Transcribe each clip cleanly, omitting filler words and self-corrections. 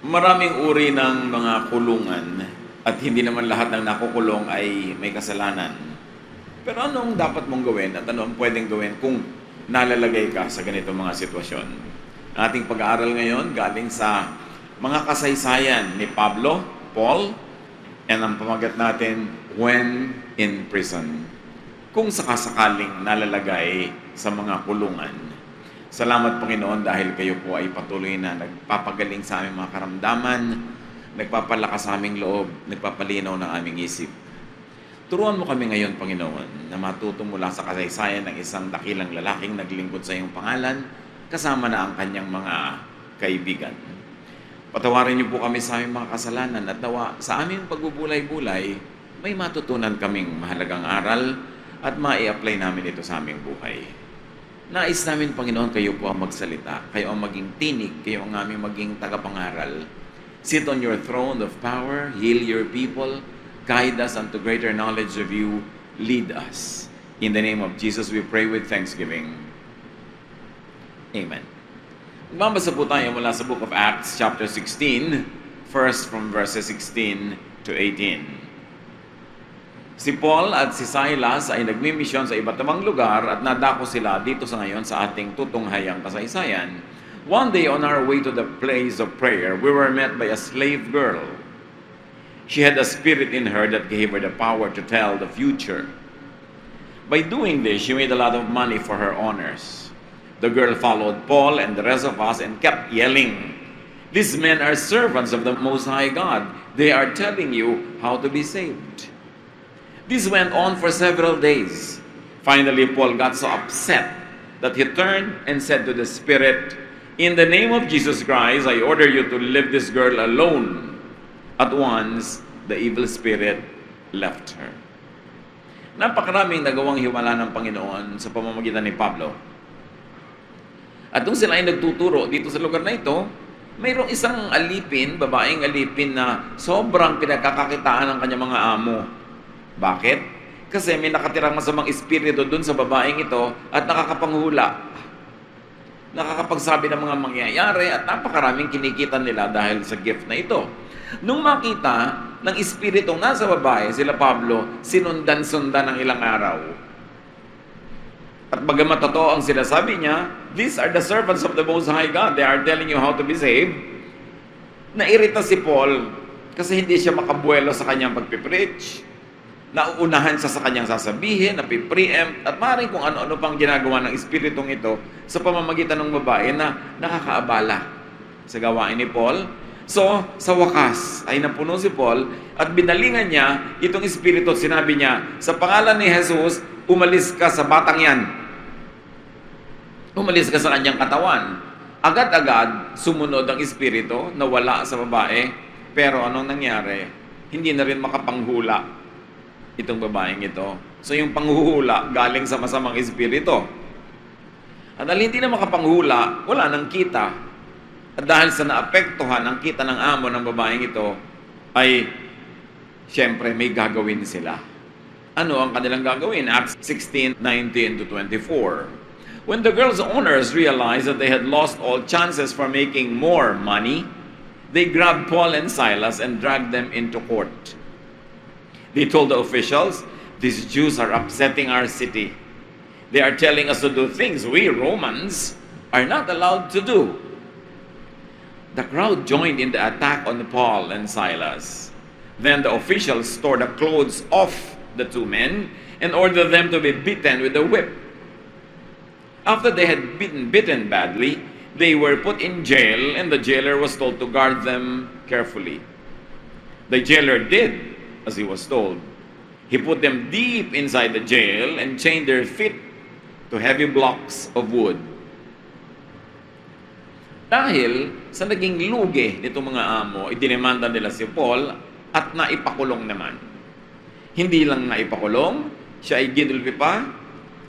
Maraming uri ng mga kulungan at hindi naman lahat ng nakukulong ay may kasalanan. Pero anong dapat mong gawin at ano ang pwedeng gawin kung nalalagay ka sa ganitong mga sitwasyon? Ang ating pag-aaral ngayon galing sa mga kasaysayan ni Paul, and ang pamagat natin, When in Prison. Kung sakasakaling nalalagay sa mga kulungan. Salamat Panginoon dahil kayo po ay patuloy na nagpapagaling sa aming mga karamdaman, nagpapalakas sa aming loob, nagpapalinaw ng aming isip. Turuan mo kami ngayon, Panginoon, na matuto mula sa kasaysayan ng isang dakilang lalaking naglingkod sa iyong pangalan, kasama na ang kanyang mga kaibigan. Patawarin niyo po kami sa aming mga kasalanan at nawa sa aming pagbubulay-bulay, may matutunan kaming mahalagang aral at mai-apply namin ito sa aming buhay. Nais namin, Panginoon, kayo po ang magsalita, kayo ang maging tinig, kayo ang aming maging tagapangaral. Sit on your throne of power, heal your people, guide us unto greater knowledge of you, lead us. In the name of Jesus, we pray with thanksgiving. Amen. Magbabasa po tayo mula sa Book of Acts, chapter 16, first from verses 16 to 18. Si Paul at si Silas ay nagmimisyon sa iba't ibang lugar at nadako sila dito sa ngayon sa ating tutunghayang kasaysayan. One day on our way to the place of prayer, we were met by a slave girl. She had a spirit in her that gave her the power to tell the future. By doing this, she made a lot of money for her owners. The girl followed Paul and the rest of us and kept yelling, "These men are servants of the Most High God. They are telling you how to be saved." This went on for several days. Finally, Paul got so upset that he turned and said to the spirit, "In the name of Jesus Christ, I order you to leave this girl alone." At once, the evil spirit left her. Napakaraming nagawang himala ng Panginoon sa pamamagitan ni Pablo. At nung sila ay nagtuturo dito sa lugar na ito, mayroong isang alipin, babaeng alipin na sobrang pinagkakakitaan ng kanyang mga amo. Bakit? Kasi may nakatirang masamang espiritu dun sa babaeng ito at nakakapanghula. Nakakapagsabi ng mga mangyayari at napakaraming kinikita nila dahil sa gift na ito. Nung makita ng espiritong nasa babae, sila Pablo, sinundan-sundan ng ilang araw. At bagamat totoo ang sinasabi niya, "These are the servants of the Most High God. They are telling you how to be saved." Nairita si Paul kasi hindi siya makabuelo sa kanyang pagpipreach. Nauunahan siya sa kanyang sasabihin, napipreempt, at maaaring kung ano-ano pang ginagawa ng espiritong ito sa pamamagitan ng babae na nakakaabala sa gawain ni Paul. So, sa wakas ay napuno si Paul at binalingan niya itong espiritu at sinabi niya, "Sa pangalan ni Jesus, umalis ka sa batang yan." Umalis ka sa kanyang katawan. Agad-agad sumunod ang espiritu, nawala sa babae, pero anong nangyari? Hindi na rin makapanghula itong babaeng ito. So yung panghuhula galing sa masamang espiritu. At dahil hindi na makapanghula, wala nang kita. At dahil sa naapektuhan ang kita ng amo ng babaeng ito, ay siyempre may gagawin sila. Ano ang kanilang gagawin? Acts 16:19 to 24. When the girl's owners realized that they had lost all chances for making more money, they grabbed Paul and Silas and dragged them into court. They told the officials, "These Jews are upsetting our city. They are telling us to do things we Romans are not allowed to do." The crowd joined in the attack on Paul and Silas. Then the officials tore the clothes off the two men and ordered them to be beaten with a whip. After they had been beaten badly, they were put in jail and the jailer was told to guard them carefully. The jailer did as he was told. He put them deep inside the jail and chained their feet to heavy blocks of wood. Dahil sa naging lugi nitong mga amo, idinemanda nila si Paul at naipakulong naman. Hindi lang naipakulong, siya ay ginulpi pa,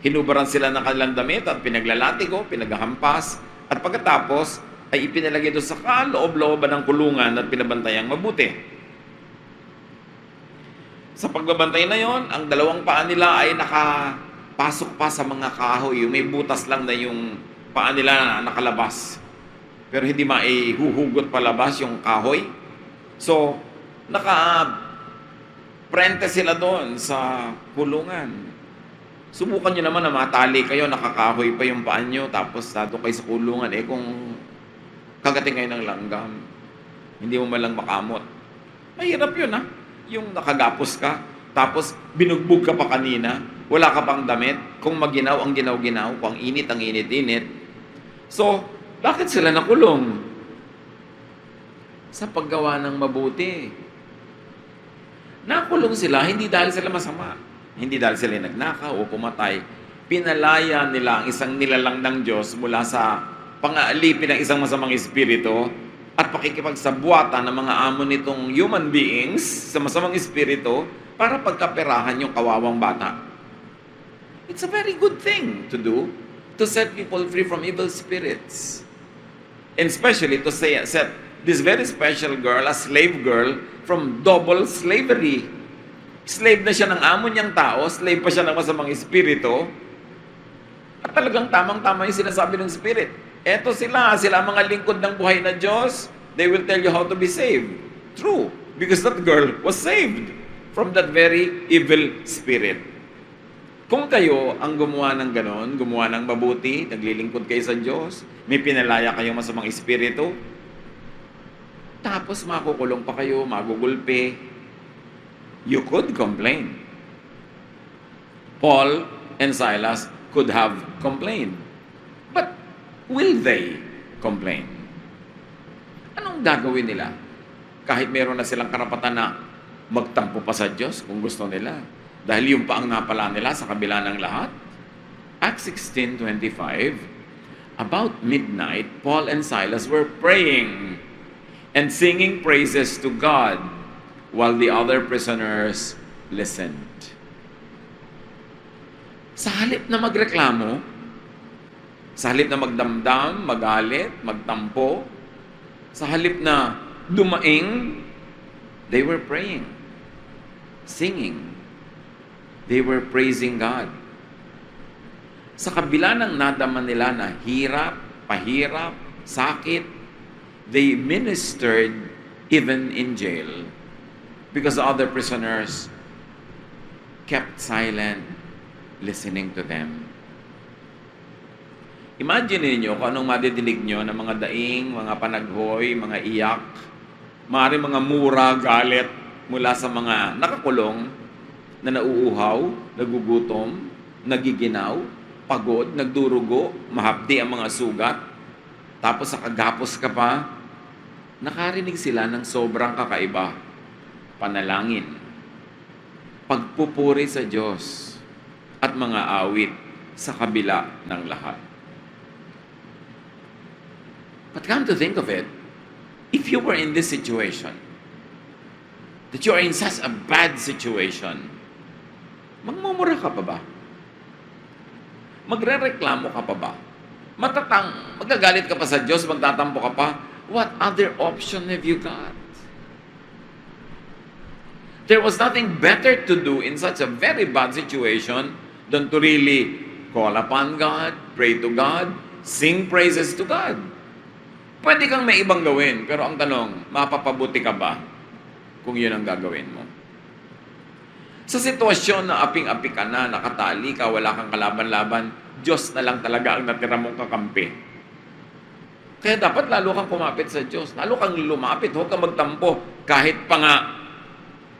hinubaran sila ng kanilang damit at pinaglalatigo, pinaghahampas, at pagkatapos ay ipinalagay doon sa kaloob-looban ng kulungan at pinabantayang mabuti. Sa pagbabantay na yon, ang dalawang paa nila ay nakapasok pa sa mga kahoy. May butas lang na yung paa nila na nakalabas. pero hindi maihuhugot palabas yung kahoy. So, naka-prente sila doon sa kulungan. Subukan nyo naman na matali kayo, nakakahoy pa yung paan nyo, tapos nato kayo sa kulungan. Kung kagating kayo ng langgam, hindi mo malang makamot. Mahirap yun, ha? Yung nakagapos ka, tapos binugbog ka pa kanina, wala ka pang damit, kung maginaw ang ginaw-ginaw, kung ang init ang init-init. So, bakit sila nakulong? Sa paggawa ng mabuti. Nakulong sila, hindi dahil sila masama. Hindi dahil sila nagnakaw o pumatay. Pinalaya nila ang isang nilalang ng Diyos mula sa pang-aalipin ng isang masamang espiritu at pakikipagsabuatan ng mga amo nitong human beings sa masamang espiritu para pagkaperahan yung kawawang bata. It's a very good thing to do, to set people free from evil spirits. And especially to set this very special girl, a slave girl, from double slavery. Slave na siya ng amo niyang tao, slave pa siya ng masamang espiritu, at talagang tamang-tama yung sinasabi ng spirit. Eto sila mga lingkod ng buhay na Diyos, they will tell you how to be saved. True, because that girl was saved from that very evil spirit. Kung kayo ang gumawa ng ganon, gumawa ng mabuti, naglilingkod kayo sa Diyos, may pinalaya kayong masamang espiritu, tapos makukulong pa kayo, magugulpi, you could complain. Paul and Silas could have complained. But will they complain? Anong gagawin nila? Kahit meron na silang karapatan na magtampo pa sa Diyos kung gusto nila. Dahil yung pa ang napala nila sa kabila ng lahat. Acts 16:25, about midnight, Paul and Silas were praying and singing praises to God while the other prisoners listened. Sa halip na magreklamo, sa halip na magdamdam, magalit, magtampo, sa halip na dumaing, they were praying, singing. They were praising God. Sa kabila ng nadama nila na hirap, pahirap, sakit, they ministered even in jail because the other prisoners kept silent, listening to them. Imagine niyo kung anong madidinig nyo ng mga daing, mga panaghoy, mga iyak, maaaring mga mura, galit mula sa mga nakakulong na nauuhaw, nagugutom, nagiginaw, pagod, nagdurugo, mahapdi ang mga sugat, tapos sa kagapos ka pa, nakarinig sila ng sobrang kakaiba, panalangin, pagpupuri sa Diyos, at mga awit sa kabila ng lahat. But come to think of it, if you were in this situation, that you are in such a bad situation, magmumura ka pa ba? Magrereklamo ka pa ba? Magagalit ka pa sa Diyos, magtatampo ka pa? What other option have you got? There was nothing better to do in such a very bad situation than to really call upon God, pray to God, sing praises to God. Pwede kang may ibang gawin, pero ang tanong, mapapabuti ka ba kung yun ang gagawin mo? Sa sitwasyon na aping-api ka na, nakatali ka, wala kang kalaban-laban, Diyos na lang talaga ang natira mong kakampi. Kaya dapat lalo kang kumapit sa Diyos. Lalo kang lumapit, huwag kang magtampo. Kahit pa nga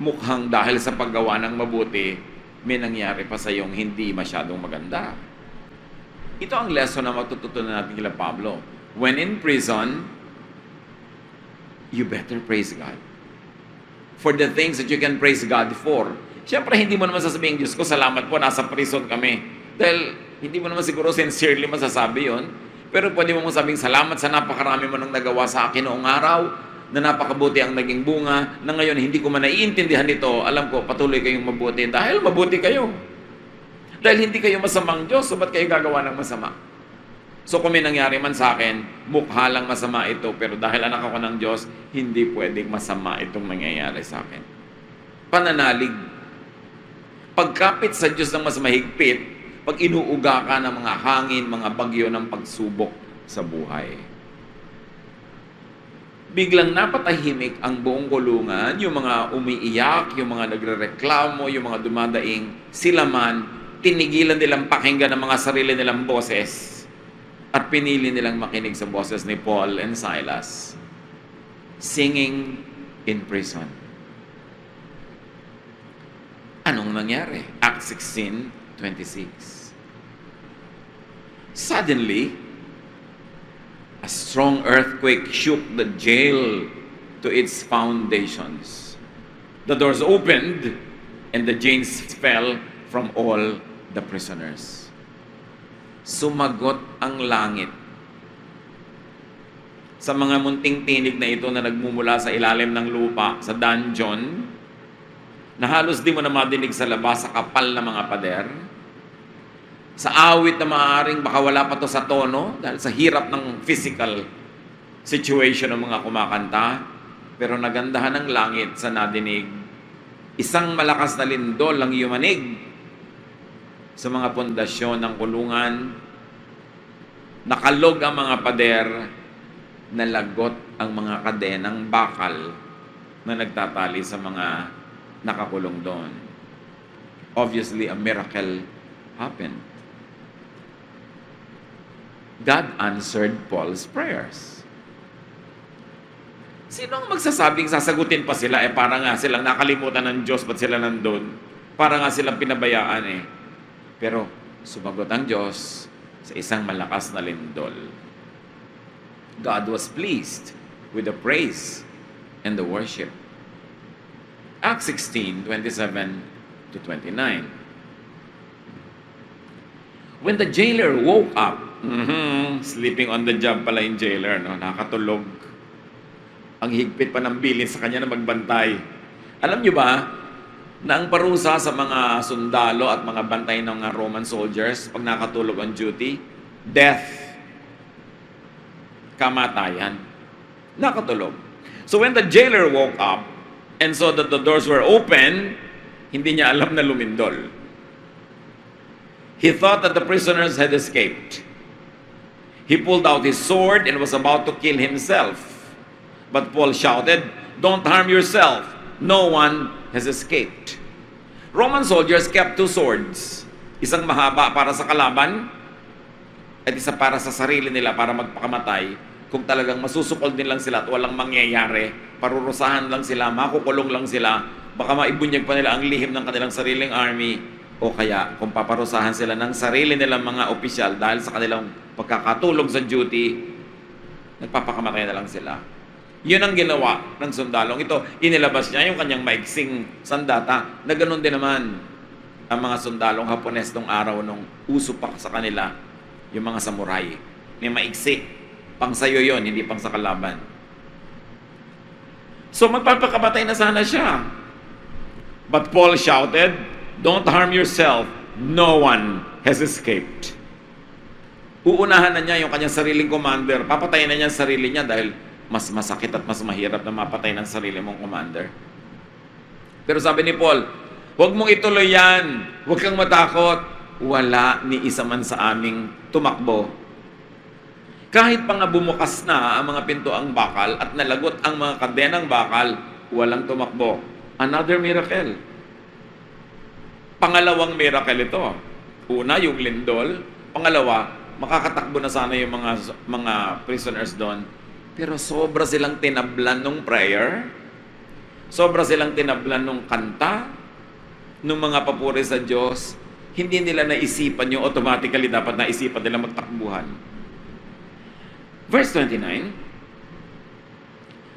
mukhang dahil sa paggawa ng mabuti, may nangyari pa sa iyong hindi masyadong maganda. Ito ang lesson na matututunan natin kila Pablo. When in prison, you better praise God for the things that you can praise God for. Siyempre, hindi mo naman sasabihin, Diyos ko, salamat po, nasa prison kami. Dahil hindi mo naman siguro sincerely masasabi yon. Pero pwede mo sabing, salamat sa napakarami mo nang nagawa sa akin noong araw, na napakabuti ang naging bunga, na ngayon hindi ko man naiintindihan ito, alam ko, patuloy kayong mabuti. Dahil mabuti kayo. Dahil hindi kayo masamang Diyos, so ba't kayo gagawa ng masama? So kung may nangyari man sa akin, mukha lang masama ito, pero dahil anak ako ng Diyos, hindi pwedeng masama itong nangyayari sa akin. Pananalig. Pagkapit sa Diyos ng mas mahigpit, pag inuuga ka ng mga hangin, mga bagyo ng pagsubok sa buhay. biglang napatahimik ang buong kulungan, yung mga umiiyak, yung mga nagrereklamo, yung mga dumadaing, sila man, tinigilan nilang pakinggan ang mga sarili nilang boses at pinili nilang makinig sa boses ni Paul and Silas, singing in prison. Anong nangyari? Acts 16:26. Suddenly, a strong earthquake shook the jail to its foundations. The doors opened, and the chains fell from all the prisoners. Sumagot ang langit. Sa mga munting tinig na ito na nagmumula sa ilalim ng lupa, sa dungeon, na halos di mo na madinig sa labas sa kapal na mga pader, sa awit na maaaring baka wala pa to sa tono dahil sa hirap ng physical situation ng mga kumakanta, pero nagandahan ng langit sa nadinig. Isang malakas na lindol ang yumanig sa mga pundasyon ng kulungan. Nakalog ang mga pader, nalagot ang mga kadenang bakal na nagtatali sa mga nakakulong doon. Obviously, a miracle happened. God answered Paul's prayers. Sino ang magsasabing sasagutin pa sila? Para nga silang nakalimutan ng Diyos, ba't sila nandun? Para nga silang pinabayaan Pero sumagot ang Diyos sa isang malakas na lindol. God was pleased with the praise and the worship. Acts 16:27-29. When the jailer woke up, sleeping on the job pala yung jailer, no? Nakatulog. Ang higpit pa ng bilin sa kanya na magbantay. Alam nyo ba, na ang parusa sa mga sundalo at mga bantay ng mga Roman soldiers, pag nakatulog on duty, death. Kamatayan. Nakatulog. So when the jailer woke up and saw that the doors were open, hindi niya alam na lumindol. He thought that the prisoners had escaped. He pulled out his sword and was about to kill himself. But Paul shouted, "Don't harm yourself. No one has escaped." Roman soldiers kept two swords. Isang mahaba para sa kalaban at isa para sa sarili nila para magpakamatay. Kung talagang masusukol din lang sila at walang mangyayari, parurusahan lang sila, makukulong lang sila, baka maibunyag pa nila ang lihim ng kanilang sariling army, o kaya kung paparusahan sila ng sarili nilang mga opisyal dahil sa kanilang pagkakatulog sa duty, nagpapakamatay na lang sila. Yun ang ginawa ng sundalong ito. Inilabas niya yung kanyang maiksing sandata na ganun din naman ang mga sundalong Hapones nung araw nung uso pa sa kanila yung mga samurai. May maiksi. Pang sayo yun, hindi pang sa kalaban. So magpapakamatay na sana siya. But Paul shouted, "Don't harm yourself. No one has escaped." Uunahan na niya yung kanyang sariling commander. Papatayin na niya ang sarili niya dahil mas masakit at mas mahirap na mapatay ng sarili mong commander. Pero sabi ni Paul, huwag mong ituloy yan. Huwag kang matakot. Wala ni isa man sa aming tumakbo. Kahit pa nga bumukas na ang mga pintuang bakal at nalagot ang mga kadenang bakal, walang tumakbo. Another miracle. Pangalawang miracle ito. Una, yung lindol. Pangalawa, makakatakbo na sana yung mga prisoners doon. Pero sobra silang tinablan ng prayer, sobra silang tinablan ng kanta, ng mga papuri sa Diyos, hindi nila naisipan yung automatically dapat naisipan nila magtakbuhan. Verse 29,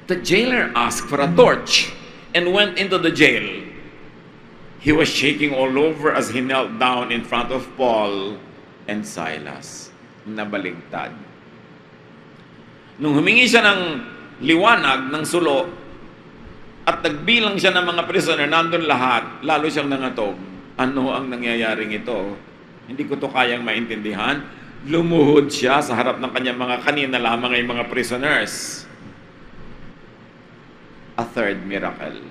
the jailer asked for a torch and went into the jail. He was shaking all over as he knelt down in front of Paul and Silas. Nabaligtad. Nung humingi siya ng liwanag, ng sulo, at nagbilang siya ng mga prisoner, nandun lahat, lalo siyang nangatog. Ano ang nangyayaring ito? Hindi ko to kayang maintindihan. Lumuhod siya sa harap ng kanyang mga kanina lamang ay mga prisoners. A third miracle.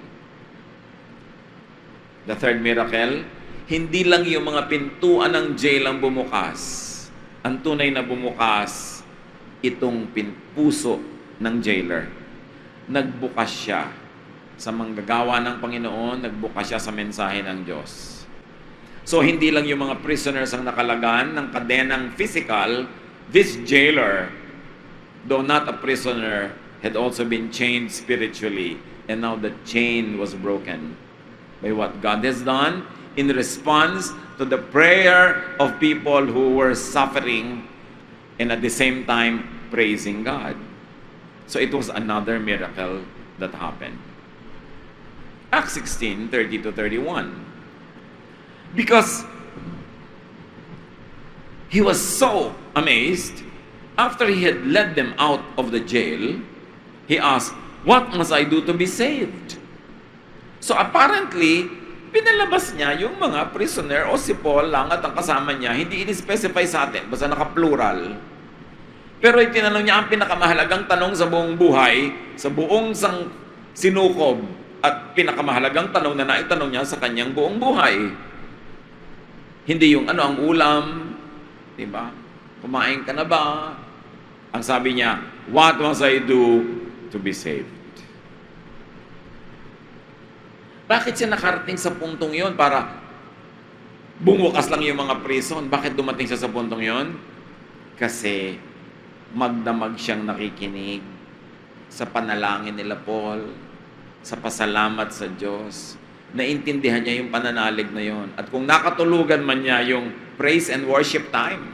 The third miracle, hindi lang yung mga pintuan ng jail ang bumukas. Ang tunay na bumukas, itong puso ng jailer. nagbukas siya sa manggagawa ng Panginoon, nagbukas siya sa mensahe ng Diyos. So, hindi lang yung mga prisoners ang nakalagan ng kadenang physical, this jailer, though not a prisoner, had also been chained spiritually. And now the chain was broken by what God has done in response to the prayer of people who were suffering and at the same time praising God. So it was another miracle that happened. Acts 16:30-31. Because he was so amazed, after he had led them out of the jail, he asked, "What must I do to be saved?" So apparently, pinalabas niya yung mga prisoner o si Paul lang at ang kasama niya, hindi in-specify sa atin, basta naka-plural. Pero itinanong niya ang pinakamahalagang tanong sa buong buhay, sa buong sinukob, at pinakamahalagang tanong na naitanong niya sa kanyang buong buhay. Hindi yung ano ang ulam, di ba? Kumain ka na ba? Ang sabi niya, "What must I do to be saved?" Bakit siya nakarating sa puntong yon para bumukas lang yung mga prison? Bakit dumating siya sa puntong yon? Kasi magdamag siyang nakikinig sa panalangin nila Paul, sa pasalamat sa Diyos. Naintindihan niya yung pananalig na yon. At kung nakatulugan man niya yung praise and worship time,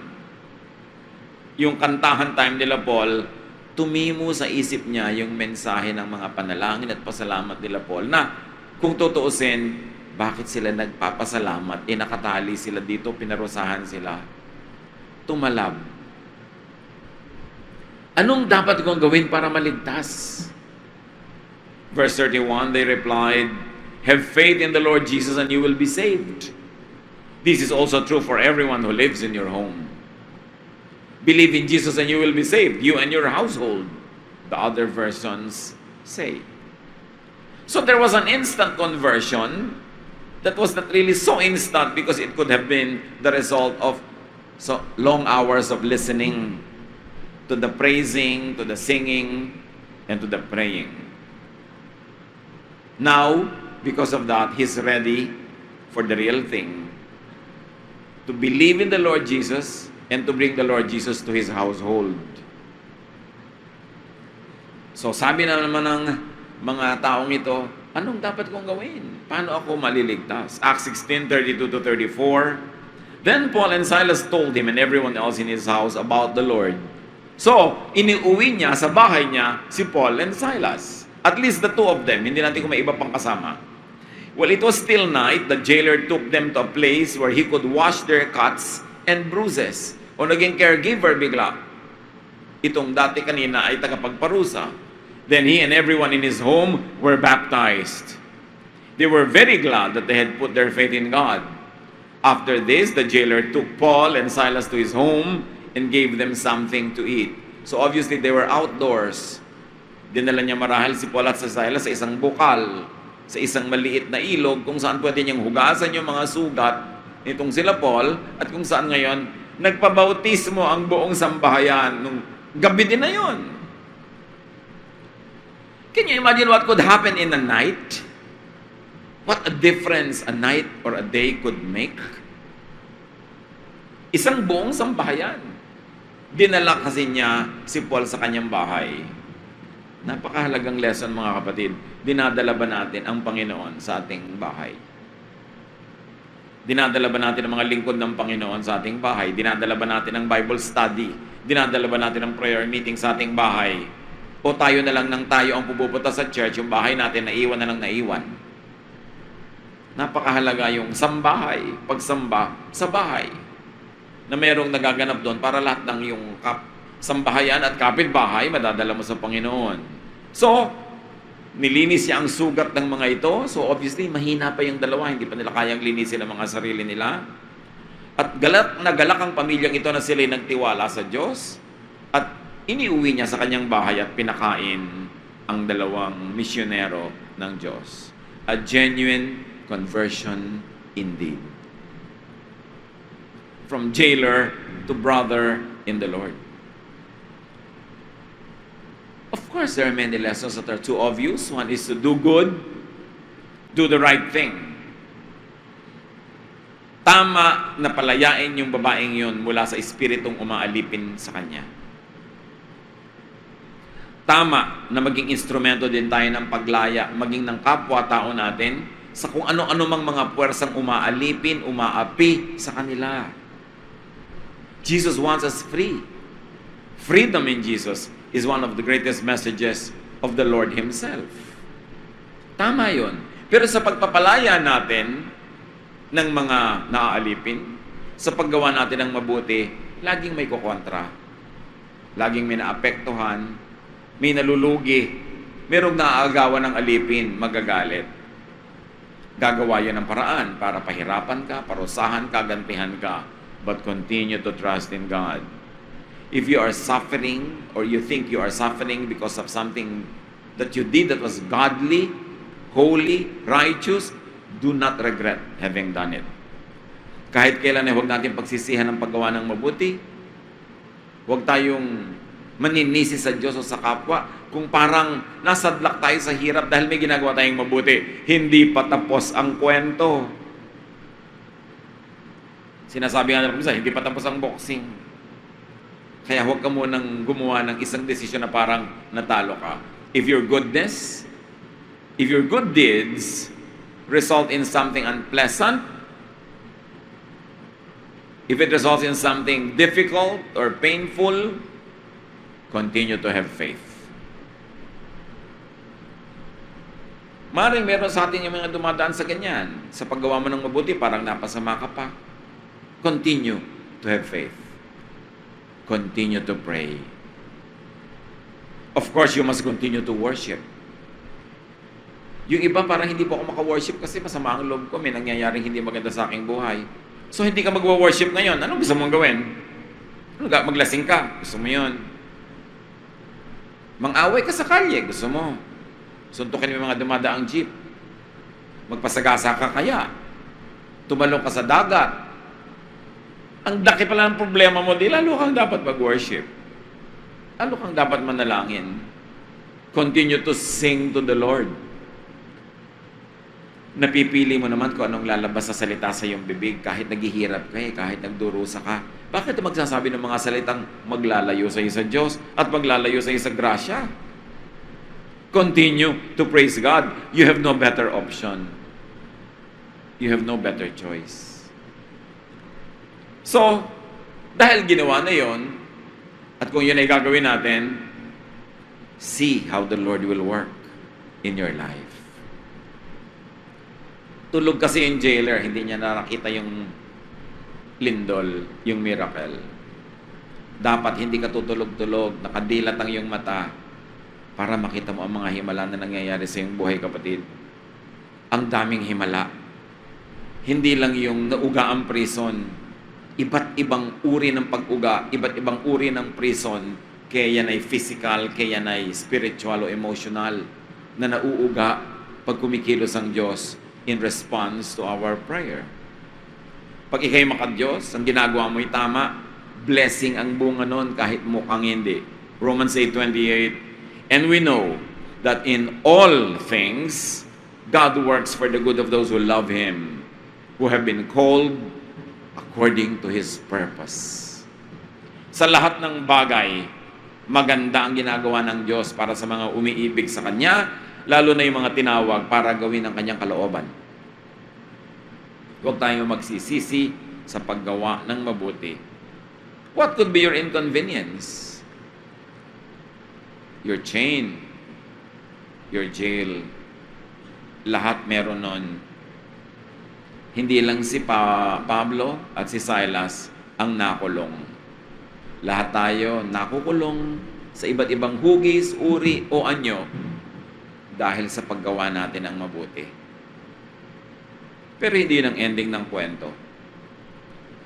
yung kantahan time nila Paul, tumimo sa isip niya yung mensahe ng mga panalangin at pasalamat nila Paul na kung tutuusin, bakit sila nagpapasalamat? Nakatali sila dito, pinarusahan sila. Tumalab. Anong dapat kong gawin para maligtas? Verse 31, they replied, "Have faith in the Lord Jesus and you will be saved. This is also true for everyone who lives in your home. Believe in Jesus and you will be saved, you and your household," the other versions say. So there was an instant conversion that was not really so instant because it could have been the result of so long hours of listening to the praising, to the singing, and to the praying. Now, because of that, he's ready for the real thing. To believe in the Lord Jesus and to bring the Lord Jesus to his household. So sabi na naman ng mga taong ito, anong dapat kong gawin? Paano ako maliligtas? Acts 16:32-34. Then Paul and Silas told him and everyone else in his house about the Lord. So, iniuwi niya sa bahay niya si Paul and Silas. At least the two of them. Hindi natin kung may iba pang kasama. Well, it was still night. The jailer took them to a place where he could wash their cuts and bruises. O naging caregiver bigla. Itong dati kanina ay tagapagparusa. Then he and everyone in his home were baptized. They were very glad that they had put their faith in God. After this, the jailer took Paul and Silas to his home and gave them something to eat. So obviously, they were outdoors. Dinala niya marahil si Paul at si Silas sa isang bukal, sa isang maliit na ilog, kung saan pwede niyang hugasan yung mga sugat nitong sila Paul, at kung saan ngayon, nagpabautismo ang buong sambahayan nung gabi din na yon. Can you imagine what could happen in a night? What a difference a night or a day could make. Isang buong sambahayan. Dinala kasi niya si Paul sa kanyang bahay. Napakahalagang lesson mga kapatid. Dinadala ba natin ang Panginoon sa ating bahay? Dinadala ba natin ang mga lingkod ng Panginoon sa ating bahay? Dinadala ba natin ang Bible study? Dinadala ba natin ang prayer meeting sa ating bahay? O tayo na lang ng tayo ang pupupunta sa church, yung bahay natin naiwan na lang naiwan? Napakahalaga yung sambahay, pagsamba sa bahay, na merong nagaganap doon para lahat ng yung sambahayan at kapitbahay madadala mo sa Panginoon. So, nilinis niya ang sugat ng mga ito. So, obviously, mahina pa yung dalawa. Hindi pa nila kayang linisin ang mga sarili nila. At galak ang pamilyang ito na sila nagtiwala sa Diyos. At iniuwi niya sa kanyang bahay at pinakain ang dalawang misyonero ng Diyos. A genuine conversion indeed. From jailer to brother in the Lord. Of course, there are many lessons that are too obvious. One is to do good, do the right thing. Tama na palayain yung babaeng yun mula sa espiritong umaalipin sa kanya. Tama na maging instrumento din tayo ng paglaya, maging ng kapwa-tao natin sa kung ano-ano mang mga puwersang umaalipin, umaapi sa kanila. Jesus wants us free. Freedom in Jesus is one of the greatest messages of the Lord Himself. Tama yon. Pero sa pagpapalaya natin ng mga naaalipin, sa paggawa natin ng mabuti, laging may kukontra. Laging may naapektuhan, may nalulugi, merong naaagawan ng alipin, magagalit. Gagawa yan ng paraan para pahirapan ka, parusahan ka, gantihan ka, but continue to trust in God. If you are suffering or you think you are suffering because of something that you did that was godly, holy, righteous, do not regret having done it. Kahit kailan ay huwag natin pagsisihan ng paggawa ng mabuti. Huwag tayong maninisi sa Diyos o sa kapwa kung parang nasadlak tayo sa hirap dahil may ginagawa tayong mabuti. Hindi pa tapos ang kwento. Sinasabi nga naman, hindi pa tapos ang boxing. Kaya huwag ka munang gumawa ng isang desisyon na parang natalo ka. If your good deeds result in something unpleasant, if it results in something difficult or painful, continue to have faith. Maring meron sa atin yung mga dumadaan sa ganyan. Sa paggawa mo ng mabuti, parang napasama ka pa. Continue to have faith. Continue to pray. Of course, you must continue to worship. Yung iba parang hindi po ako maka-worship kasi masama ang loob ko, may nangyayaring hindi maganda sa aking buhay. So hindi ka magwa-worship ngayon. Anong gusto mong gawin? Maglasing ka. Gusto mo yun. Mang-away ka sa kalye. Gusto mo. Suntukin mo yung mga dumadaang jeep. Magpasagasa ka kaya. Tumalong ka sa dagat. Ang laki pala ng problema mo, di lalo kang dapat mag-worship. Lalo kang dapat manalangin. Continue to sing to the Lord. Napipili mo naman kung anong lalabas sa salita sa iyong bibig kahit naghihirap ka kahit nagdurusa ka. Bakit magsasabi ng mga salitang maglalayo sa iyo sa Diyos at maglalayo sa iyo sa grasya? Continue to praise God. You have no better option. You have no better choice. So, dahil ginawa na yon, at kung yun ay gagawin natin, see how the Lord will work in your life. Tulog kasi yung jailer, hindi niya nakakita yung lindol, yung miracle. Dapat hindi ka tutulog-tulog, nakadilat ang iyong mata para makita mo ang mga himala na nangyayari sa iyong buhay, kapatid. Ang daming himala. Hindi lang yung nauga ang prison. Iba't ibang uri ng pag-uga, iba't ibang uri ng prison, kaya yan ay physical, kaya yan ay spiritual o emotional, na nauuga pag kumikilos ang Diyos in response to our prayer. Pag ikay maka-Diyos, ang ginagawa mo'y tama, blessing ang bunga nun kahit mukhang hindi. Romans 8:28, and we know that in all things, God works for the good of those who love Him, who have been called according to His purpose. Sa lahat ng bagay, maganda ang ginagawa ng Diyos para sa mga umiibig sa Kanya, lalo na yung mga tinawag para gawin ang Kanyang kalooban. Huwag tayong magsisisi sa paggawa ng mabuti. What could be your inconvenience? Your chain, your jail, lahat meron nun. Hindi lang si Pablo at si Silas ang nakulong. Lahat tayo nakukulong sa iba't ibang hugis, uri o anyo dahil sa paggawa natin ng mabuti. Pero hindi yun ang ending ng kwento.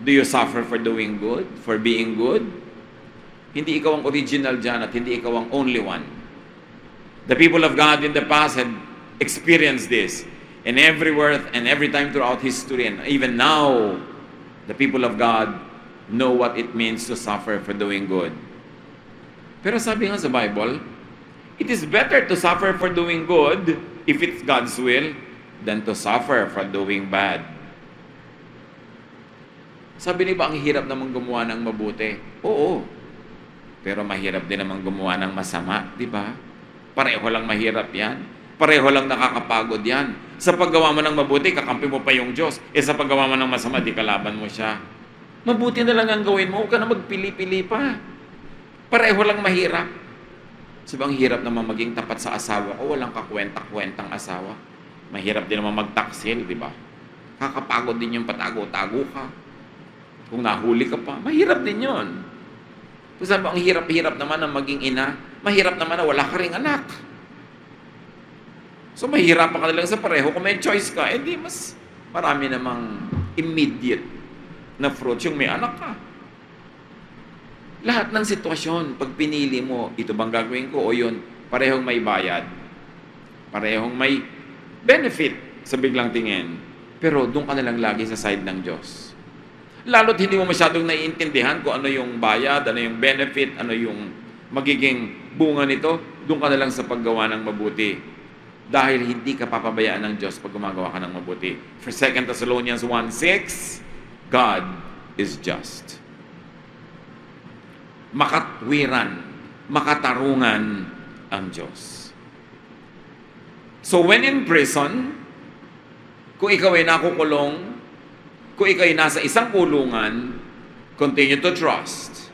Do you suffer for doing good? For being good? Hindi ikaw ang original dyan at hindi ikaw ang only one. The people of God in the past had experienced this. And everywhere and every time throughout history, and even now, the people of God know what it means to suffer for doing good. Pero sabi nga sa Bible, It is better to suffer for doing good, if it's God's will, than to suffer for doing bad. Sabi niyo ba, ang hirap naman gumawa ng mabuti? Oo. Pero mahirap din naman gumawa ng masama, di ba? Pareho lang mahirap yan. Pareho lang nakakapagod yan. Sa paggawa mo ng mabuti, kakampi mo pa yung Diyos. Sa paggawa mo ng masama, di kalaban mo siya. Mabuti na lang ang gawin mo, huwag ka na magpili-pili pa. Pareho lang mahirap. Sabi, ang hirap naman maging tapat sa asawa ko, walang kakwenta-kwentang asawa. Mahirap din naman magtaksil, di ba? Kakapagod din yung patago-tago ka. Kung nahuli ka pa, mahirap din yun. Sabi, ang hirap-hirap naman na maging ina, mahirap naman na wala ka ring anak. So, mahirapan ka na lang sa pareho. Kung may choice ka, di mas marami namang immediate na fruits yung may anak ka. Lahat ng sitwasyon, pag pinili mo, ito bang gagawin ko o yun, parehong may bayad. Parehong may benefit sa biglang tingin. Pero doon ka na lang lagi sa side ng Diyos. Lalo't hindi mo masyadong naiintindihan kung ano yung bayad, ano yung benefit, ano yung magiging bunga nito, doon ka na lang sa paggawa ng mabuti. Dahil hindi ka papabayaan ng Diyos pag gumagawa ka ng mabuti. For 2 Thessalonians 1:6, God is just. Makatwiran, makatarungan ang Diyos. So when in prison, kung ikaw ay nakukulong, kung ikaw ay nasa isang kulungan, continue to trust,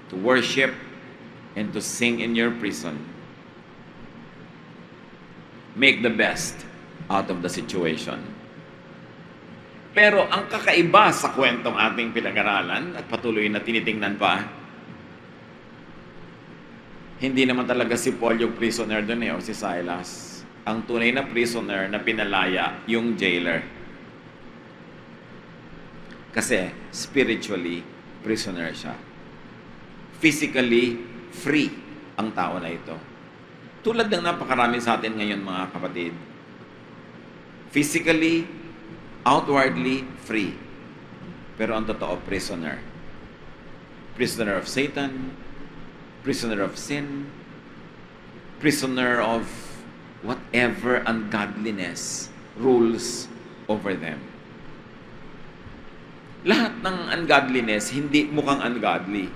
to worship, and to sing in your prison. Make the best out of the situation. Pero ang kakaiba sa kwentong ating pinag-aralan at patuloy na tinitingnan pa, hindi naman talaga si Paul yung prisoner doon o si Silas. Ang tunay na prisoner na pinalaya, yung jailer. Kasi spiritually, prisoner siya. Physically, free ang tao na ito. Tulad ng napakarami sa atin ngayon, mga kapatid. Physically, outwardly, free. Pero ang totoo, prisoner. Prisoner of Satan, prisoner of sin, prisoner of whatever ungodliness rules over them. Lahat ng ungodliness, hindi mukhang ungodly.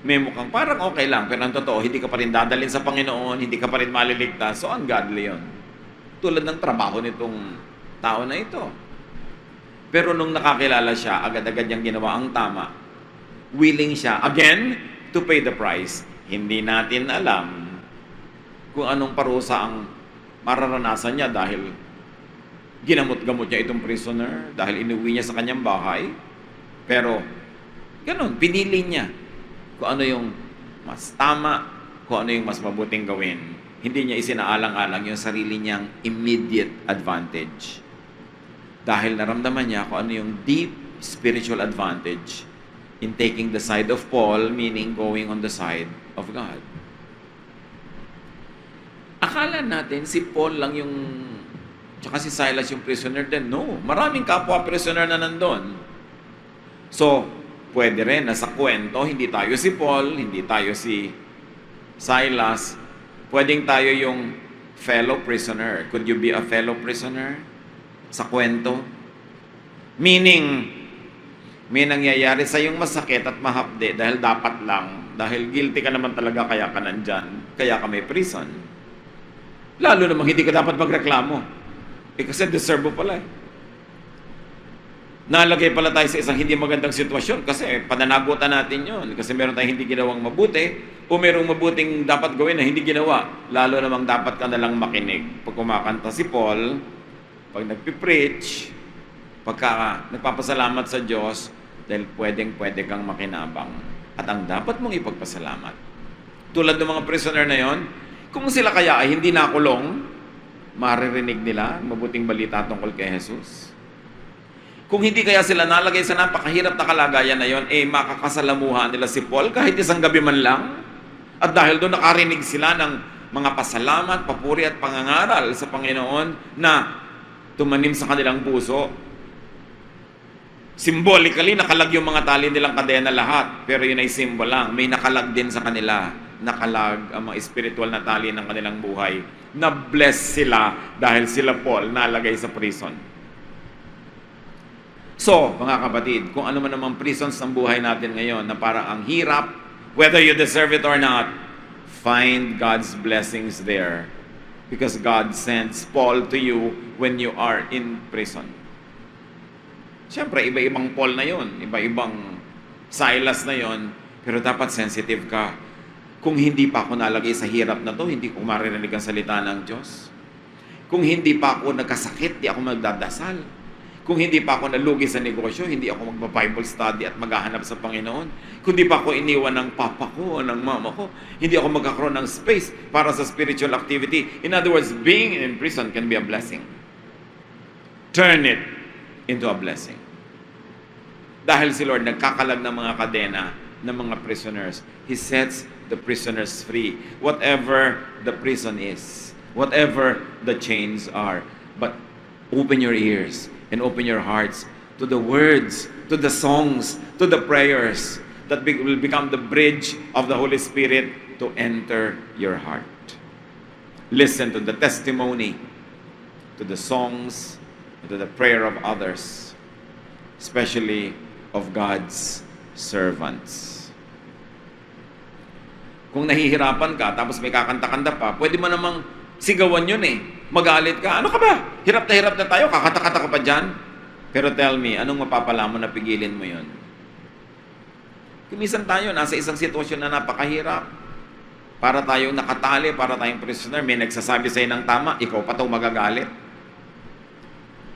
May mukhang parang okay lang, pero ang totoo, hindi ka pa rin dadalhin sa Panginoon, hindi ka pa rin maliligtas, so ungodly yun. Tulad ng trabaho nitong tao na ito. Pero nung nakakilala siya, agad-agad niyang ginawa ang tama. Willing siya, again, to pay the price. Hindi natin alam kung anong parusa ang mararanasan niya dahil ginamot-gamot niya itong prisoner, dahil inuwi niya sa kanyang bahay. Pero, ganun, pinili niya kung ano yung mas tama, kung ano yung mas mabuting gawin. Hindi niya isinaalang-alang yung sarili niyang immediate advantage. Dahil naramdaman niya kung ano yung deep spiritual advantage in taking the side of Paul, meaning going on the side of God. Akala natin si Paul lang yung, tsaka si Silas yung prisoner din. No, maraming kapwa prisoner na nandun. So, pwede rin na sa kwento, hindi tayo si Paul, hindi tayo si Silas. Pwedeng tayo yung fellow prisoner. Could you be a fellow prisoner sa kwento? Meaning, may nangyayari sa yung masakit at mahapde dahil dapat lang, dahil guilty ka naman talaga kaya ka nandyan, kaya ka may prison. Lalo namang hindi ka dapat magreklamo. Kasi deserve mo pala eh. Nalagay pala tayo sa isang hindi magandang sitwasyon kasi pananagutan natin yon. Kasi meron tayong hindi ginawang mabuti o merong mabuting dapat gawin na hindi ginawa. Lalo namang dapat ka nalang makinig. Pag kumakanta si Paul, pag nagpipreach, pagka nagpapasalamat sa Diyos, dahil pwede kang makinabang. At ang dapat mong ipagpasalamat. Tulad ng mga prisoner na yon, kung sila kaya ay hindi nakulong, maririnig nila mabuting balita tungkol kay Jesus. Kung hindi kaya sila nalagay sa napakahirap na kalagayan na yon, makakasalamuhan nila si Paul kahit isang gabi man lang. At dahil doon nakarinig sila ng mga pasalamat, papuri at pangangaral sa Panginoon na tumanim sa kanilang puso. Symbolically, nakalag yung mga tali nilang kadena lahat. Pero yun ay symbol lang. May nakalag din sa kanila nakalag ang mga spiritual na tali ng kanilang buhay. Na-bless sila dahil sila Paul nalagay sa prison. So, mga kapatid, kung ano man namang prisons ng buhay natin ngayon na parang ang hirap, whether you deserve it or not, find God's blessings there. Because God sends Paul to you when you are in prison. Siyempre, iba-ibang Paul na yon, iba-ibang Silas na yon, pero dapat sensitive ka. Kung hindi pa ako nalagay sa hirap na to, hindi ko maririnig ang salita ng Diyos. Kung hindi pa ako nagkasakit, di ako magdadasal. Kung hindi pa ako nalugi sa negosyo, hindi ako magpa-Bible study at maghahanap sa Panginoon. Kung hindi pa ako iniwan ng papa ko o ng mama ko, hindi ako magkakaroon ng space para sa spiritual activity. In other words, being in prison can be a blessing. Turn it into a blessing. Dahil si Lord nagkakalag ng mga kadena ng mga prisoners. He sets the prisoners free. Whatever the prison is, whatever the chains are. But open your ears and open your hearts to the words, to the songs, to the prayers that will become the bridge of the Holy Spirit to enter your heart. Listen to the testimony, to the songs, to the prayer of others, especially of God's servants. Kung nahihirapan ka, tapos may kakanta-kanta pa, pwede mo namang sigawan yun eh. Magalit ka. Ano ka ba? Hirap na tayo, kakata-kata ka pa dyan. Pero tell me, anong mapapala mo na pigilin mo yun? Kumisan tayo, nasa isang sitwasyon na napakahirap. Para tayong nakatali, para tayong prisoner, may nagsasabi sa'yo ng tama, ikaw pa itong magagalit.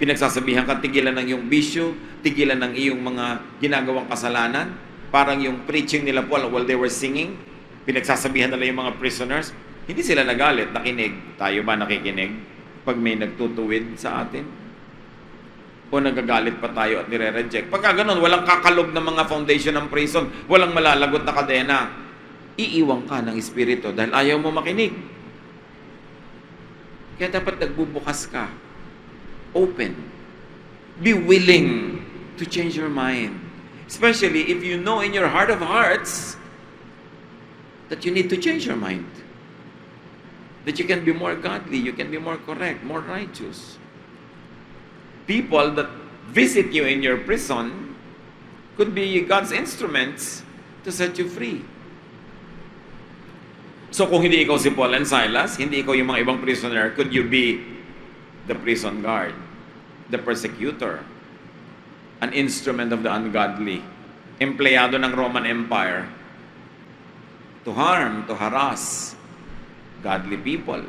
Pinagsasabihan ka, tigilan ng iyong bisyo, tigilan ng iyong mga ginagawang kasalanan. Parang yung preaching nila Paul while they were singing, pinagsasabihan nila yung mga prisoners, hindi sila nagalit, nakinig. Tayo ba nakikinig pag may nagtutuwid sa atin? O nagagalit pa tayo at nire-reject? Pagka ganun, walang kakalog ng mga foundation ng prison, walang malalagot na kadena, iiwang ka ng espiritu dahil ayaw mo makinig. Kaya dapat nagbubukas ka. Open. Be willing to change your mind. Especially if you know in your heart of hearts that you need to change your mind. That you can be more godly, you can be more correct, more righteous. People that visit you in your prison could be God's instruments to set you free. So kung hindi ikaw si Paul and Silas, hindi ikaw yung mga ibang prisoner, could you be the prison guard, the persecutor, an instrument of the ungodly, empleyado ng Roman Empire to harm, to harass godly people,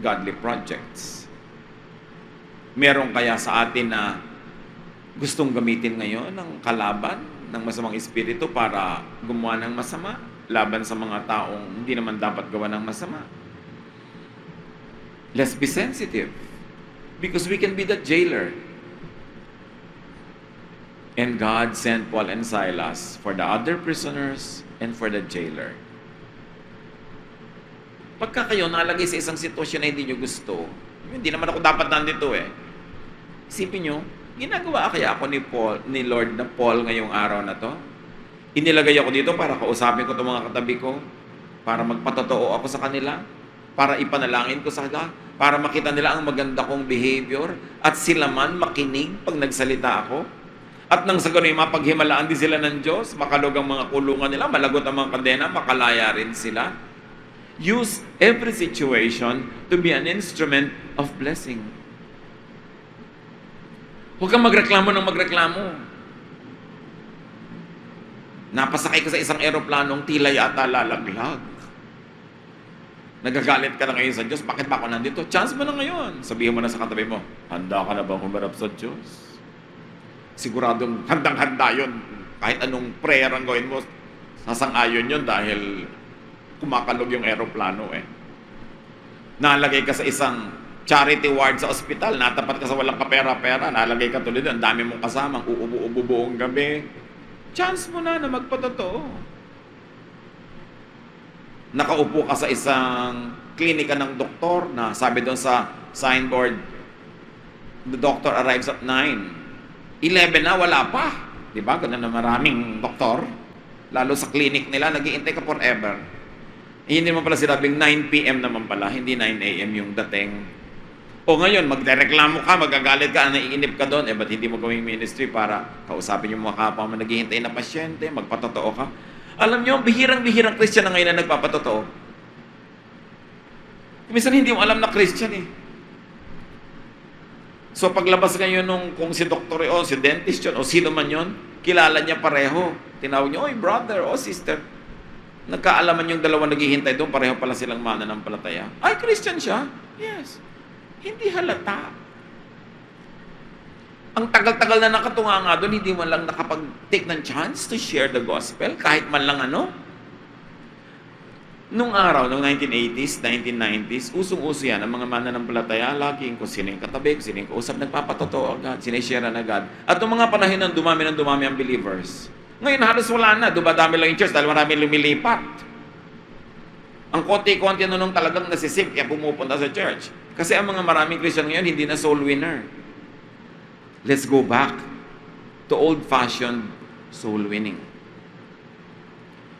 godly projects. Meron kaya sa atin na gustong gamitin ngayon ng kalaban, ng masamang espiritu para gumawa ng masama, laban sa mga taong hindi naman dapat gawa ng masama? Let's be sensitive because we can be the jailer. And God sent Paul and Silas for the other prisoners and for the jailer. Pagka kayo nalagay sa isang sitwasyon na hindi nyo gusto, hindi naman ako dapat nandito eh. Isipin nyo, ginagawa kaya ako ni Lord na Paul ngayong araw na to? Inilagay ako dito para kausapin ko itong mga katabi ko, para magpatotoo ako sa kanila, para ipanalangin ko sa kanila, para makita nila ang maganda kong behavior, at sila man makinig pag nagsalita ako. At nang sa ganun, mapaghimalaan din sila ng Diyos, makalog ang mga kulungan nila, malagot ang mga kadena, makalaya rin sila. Use every situation to be an instrument of blessing. Huwag kang magreklamo ng magreklamo. Napasakay ka sa isang eroplanong tila yata lalaglag. Nagagalit ka na ngayon sa Diyos, bakit ba ako nandito? Chance mo na ngayon. Sabihin mo na sa katabi mo, handa ka na bang humarap sa Diyos? Siguradong handang-handa yun. Kahit anong prayer ang gawin mo, sasang-ayon yun dahil kumakalog yung eroplano eh. Nalagay ka sa isang charity ward sa ospital, natapat ka sa walang kapera-pera, nalagay ka tuloy doon, dami mong kasama, uubo-ubo buong gabi. Chance mo na magpatotoo. Nakaupo ka sa isang klinika ng doktor na sabi doon sa signboard, the doctor arrives at 9. 11 na, wala pa. Diba? Ganun na maraming doktor. Lalo sa clinic nila, nag-iintay ka forever. hindi naman pala sinabing 9 p.m. naman pala, hindi 9 a.m. yung dating. O ngayon, magdereklamo ka, magagalit ka, naiinip ka doon, ba't hindi mo gawing ministry para kausapin yung mga kapwa mo naghihintay na pasyente, magpatotoo ka? Alam nyo, bihirang-bihirang Christian na ngayon na nagpapatotoo. Minsan hindi mo alam na Christian eh. So paglabas ngayon nung kung si doktor o si dentist yun o sino man yun, kilala niya pareho. Tinawag niya, oy brother o sister. Nagkaalaman yung dalawa naghihintay doon, pareho pala silang mananampalataya. Ay, Christian siya? Yes. Hindi halata. Ang tagal-tagal na nakatunga nga doon, hindi man lang nakapag-take ng chance to share the gospel, kahit man lang ano. Nung araw, noong 1980s, 1990s, usong-uso yan, ang mga mananampalataya, laging kung sino yung katabi, kung sino yung kausap, nagpapatotoo agad, sinishare agad. At noong mga panahon ng dumami ang believers. Ngayon, halos wala na, dumadami lang yung church dahil maraming lumilipat. Ang konti-konti nung talagang nasisip, kaya pumupunta sa church. Kasi ang mga maraming Christian ngayon, hindi na soul winner. Let's go back to old-fashioned soul winning.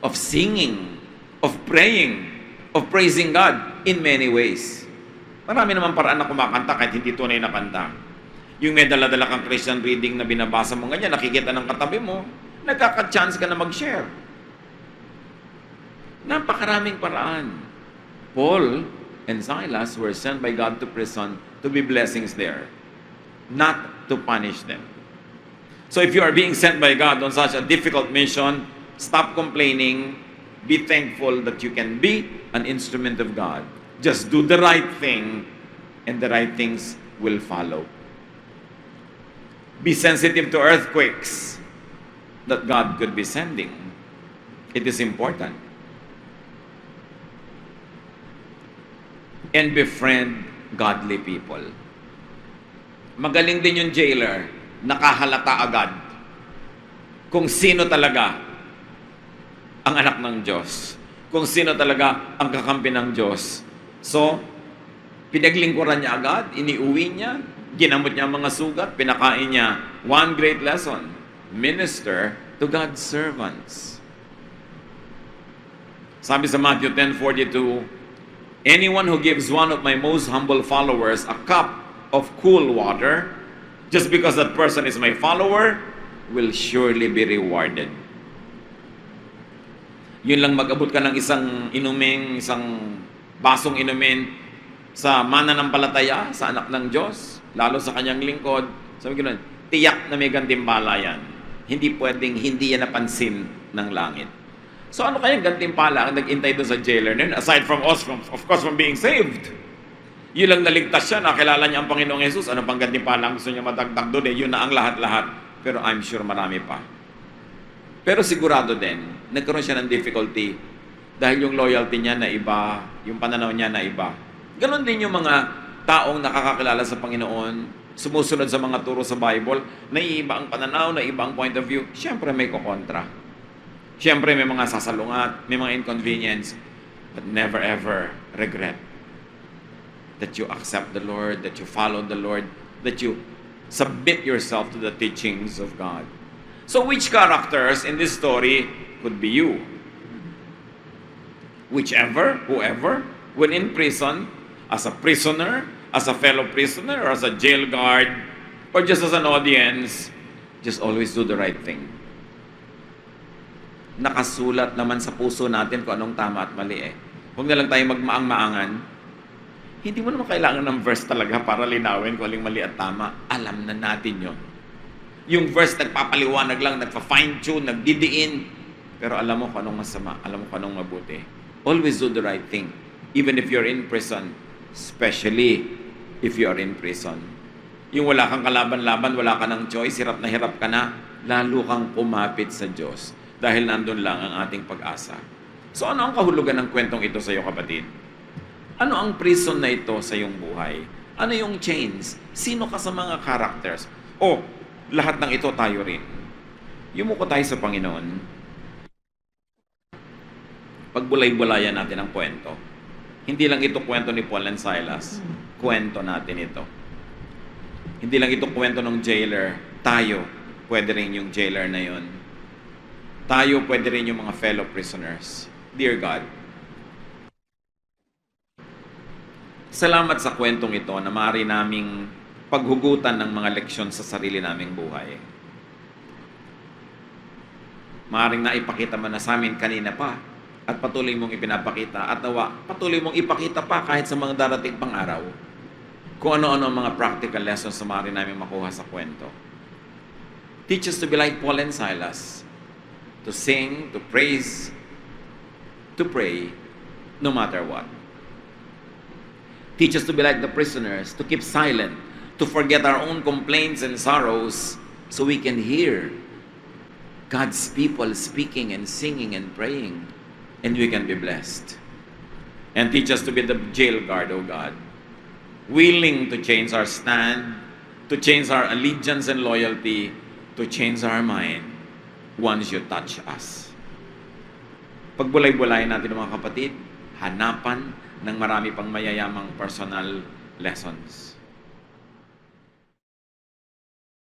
Of singing, of praying, of praising God in many ways. Marami naman paraan na kumakanta kahit hindi tunay na kanta. Yung may dala-dala kang Christian reading na binabasa mo ganyan, nakikita ng katabi mo, nagkaka-chance ka na mag-share. Napakaraming paraan. Paul and Silas were sent by God to prison to be blessings there, not to punish them. So if you are being sent by God on such a difficult mission, stop complaining. Be thankful that you can be an instrument of God. Just do the right thing, and the right things will follow. Be sensitive to earthquakes that God could be sending. It is important. And befriend godly people. Magaling din yung jailer, nakahalata agad kung sino talaga ang anak ng Diyos. Kung sino talaga ang kakampi ng Diyos. So, pinaglingkuran niya agad, iniuwi niya, ginamot niya ang mga sugat, pinakain niya. One great lesson, minister to God's servants. Sabi sa Matthew 10:42, anyone who gives one of my most humble followers a cup of cool water, just because that person is my follower, will surely be rewarded. Yun lang mag-abot ka ng isang basong inumin sa mananampalataya, sa anak ng Diyos, lalo sa kanyang lingkod, sabi ko nun, tiyak na may gantimpala yan. Hindi pwedeng hindi yan napansin ng langit. So ano kayang gantimpala ang nag-intay doon sa jailer nun? Aside from us, of course, from being saved. Yun lang naligtas siya, nakilala niya ang Panginoong Jesus. Ano pang gantimpala ang gusto niya madagdag doon? Yun na ang lahat-lahat. Pero I'm sure marami pa. Pero sigurado din, nagkaroon siya ng difficulty dahil yung loyalty niya na iba, yung pananaw niya na iba. Ganon din yung mga taong nakakakilala sa Panginoon, sumusunod sa mga turo sa Bible, naiiba ang pananaw, naiiba ang point of view, siyempre may kukontra. Siyempre may mga sasalungat, may mga inconvenience, but never ever regret that you accept the Lord, that you follow the Lord, that you submit yourself to the teachings of God. So which characters in this story could be you? Whoever, when in prison, as a prisoner, as a fellow prisoner, or as a jail guard, or just as an audience, just always do the right thing. Nakasulat naman sa puso natin kung anong tama at mali eh. Huwag na lang tayo magmaang-maangan. Hindi mo naman kailangan ng verse talaga para linawin kung aling mali at tama. Alam na natin yun. Yung verse nagpapaliwanag lang, nagpa-fine-tune, nagdidiin. Pero alam mo kung anong masama, alam mo kung anong mabuti. Always do the right thing. Even if you're in prison, especially if you are in prison. Yung wala kang kalaban-laban, wala ka ng choice, hirap ka na, lalo kang kumapit sa Diyos. Dahil nandun lang ang ating pag-asa. So ano ang kahulugan ng kwentong ito sa iyo, kapatid? Ano ang prison na ito sa iyong buhay? Ano yung chains? Sino ka sa mga characters? O, lahat ng ito tayo rin. Yumuko tayo sa Panginoon. Pagbulay-bulayan natin ang kwento. Hindi lang ito kwento ni Paul and Silas. Kwento natin ito. Hindi lang ito kwento ng jailer. Tayo, pwede rin yung jailer na yon. Tayo, pwede rin yung mga fellow prisoners. Dear God, Salamat sa kwentong ito na maaari naming paghugutan ng mga leksyon sa sarili naming buhay. Maaaring naipakita mo na sa amin kanina pa at patuloy mong ipinapakita at nawa patuloy mong ipakita pa kahit sa mga darating pang araw kung ano-ano ang mga practical lessons na maaari namin makuha sa kwento. Teach us to be like Paul and Silas, to sing, to praise, to pray, no matter what. Teach us to be like the prisoners, to keep silent, to forget our own complaints and sorrows so we can hear God's people speaking and singing and praying, and we can be blessed. And teach us to be the jail guard, O God, willing to change our stand, to change our allegiance and loyalty, to change our mind once you touch us. Pagbulay-bulayin natin mga kapatid, hanapan ng marami pang mayayamang personal lessons.